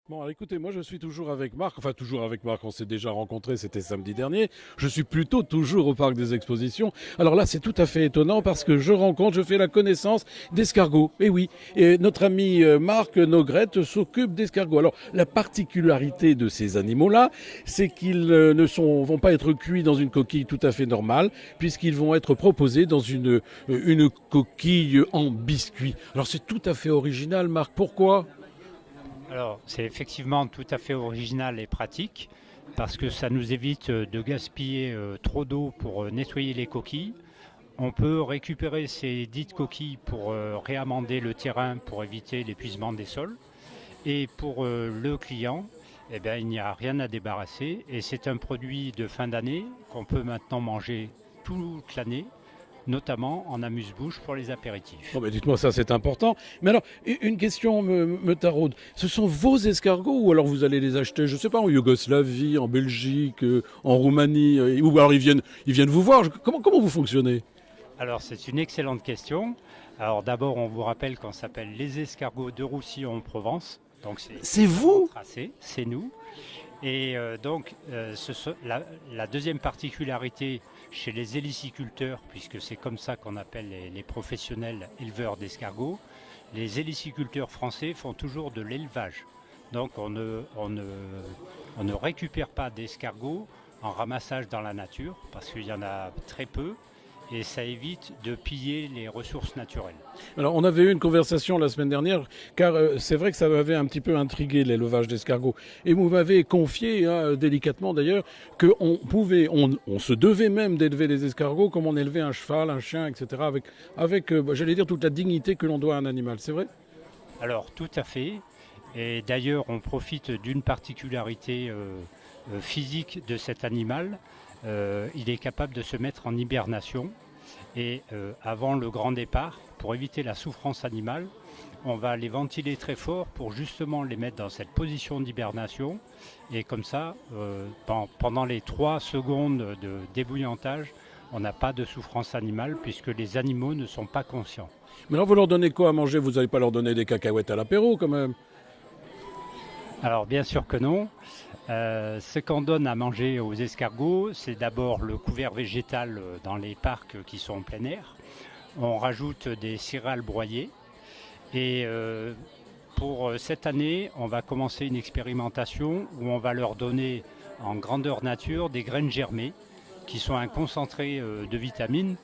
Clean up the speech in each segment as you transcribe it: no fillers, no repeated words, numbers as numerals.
Bon, alors écoutez, moi je suis toujours avec Marc, enfin toujours avec Marc, on s'est déjà rencontrés, c'était samedi dernier. Je suis plutôt toujours au parc des expositions. Alors là, c'est tout à fait étonnant parce que je fais la connaissance d'escargots. Et oui, et notre ami Marc Nogrette s'occupe d'escargots. Alors la particularité de ces animaux-là, c'est qu'ils vont pas être cuits dans une coquille tout à fait normale, puisqu'ils vont être proposés dans une coquille en biscuit. Alors c'est tout à fait original, Marc. Pourquoi? Alors, c'est effectivement tout à fait original et pratique parce que ça nous évite de gaspiller trop d'eau pour nettoyer les coquilles. On peut récupérer ces dites coquilles pour réamender le terrain pour éviter l'épuisement des sols. Et pour le client, eh bien, il n'y a rien à débarrasser et c'est un produit de fin d'année qu'on peut maintenant manger toute l'année, notamment en amuse-bouche pour les apéritifs. Oh, mais dites-moi, ça c'est important. Mais alors, une question me taraude. Ce sont vos escargots ou alors vous allez les acheter, je ne sais pas, en Yougoslavie, en Belgique, en Roumanie, ou alors ils viennent vous voir. Comment vous fonctionnez? Alors c'est une excellente question. Alors d'abord on vous rappelle qu'on s'appelle les escargots de Roussillon en Provence. Donc c'est C'est un nom vous? tracé, c'est nous. Et la deuxième particularité chez les héliciculteurs, puisque c'est comme ça qu'on appelle les professionnels éleveurs d'escargots, les héliciculteurs français font toujours de l'élevage. Donc on ne récupère pas d'escargots en ramassage dans la nature, parce qu'il y en a très peu, et ça évite de piller les ressources naturelles. Alors, on avait eu une conversation la semaine dernière, car c'est vrai que ça m'avait un petit peu intrigué l'élevage d'escargots. Et vous m'avez confié, hein, délicatement d'ailleurs, on se devait même d'élever les escargots comme on élevait un cheval, un chien, etc. J'allais dire, toute la dignité que l'on doit à un animal. C'est vrai? Alors tout à fait, et d'ailleurs on profite d'une particularité physique de cet animal. Il est capable de se mettre en hibernation et avant le grand départ, pour éviter la souffrance animale, on va les ventiler très fort pour justement les mettre dans cette position d'hibernation. Et comme ça, pendant les 3 secondes de débouillantage, on n'a pas de souffrance animale puisque les animaux ne sont pas conscients. Mais alors, vous leur donnez quoi à manger? Vous n'allez pas leur donner des cacahuètes à l'apéro, quand même? Alors bien sûr que non. Ce qu'on donne à manger aux escargots, c'est d'abord le couvert végétal dans les parcs qui sont en plein air. On rajoute des céréales broyées et pour cette année, on va commencer une expérimentation où on va leur donner en grandeur nature des graines germées qui sont un concentré de vitamines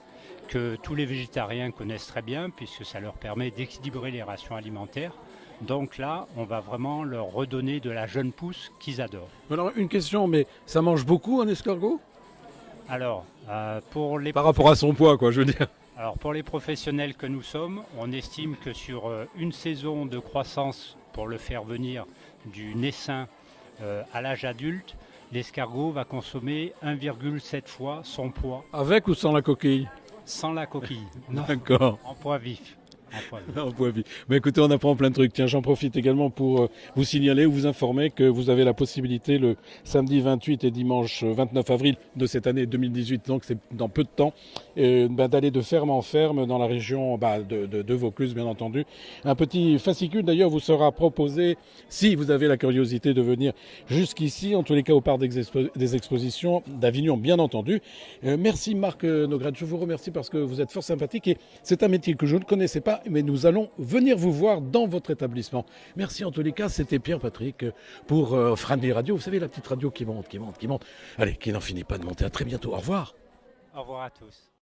que tous les végétariens connaissent très bien puisque ça leur permet d'équilibrer les rations alimentaires. Donc là, on va vraiment leur redonner de la jeune pousse qu'ils adorent. Alors, une question, mais ça mange beaucoup un escargot? Alors, Par rapport à son poids, quoi, je veux dire. pour les professionnels que nous sommes, on estime que sur une saison de croissance, pour le faire venir du naissain à l'âge adulte, l'escargot va consommer 1,7 fois son poids Avec ou sans la coquille? sans la coquille. Non, D'accord. en poids vif. En poids vif. Non, point vie. Mais écoutez, on apprend plein de trucs. Tiens, j'en profite également pour vous signaler ou vous informer que vous avez la possibilité le samedi 28 et dimanche 29 avril de cette année 2018, donc c'est dans peu de temps, d'aller de ferme en ferme dans la région de Vaucluse, bien entendu. Un petit fascicule, d'ailleurs, vous sera proposé si vous avez la curiosité de venir jusqu'ici, en tous les cas au parc des expositions d'Avignon, bien entendu. Merci Marc Nograd, je vous remercie parce que vous êtes fort sympathique et c'est un métier que je ne connaissais pas, mais nous allons venir vous voir dans votre établissement. Merci en tous les cas, c'était Pierre-Patrick pour Franly Radio. Vous savez, la petite radio qui monte, qui monte, qui monte. Allez, qui n'en finit pas de monter. À très bientôt. Au revoir. Au revoir à tous.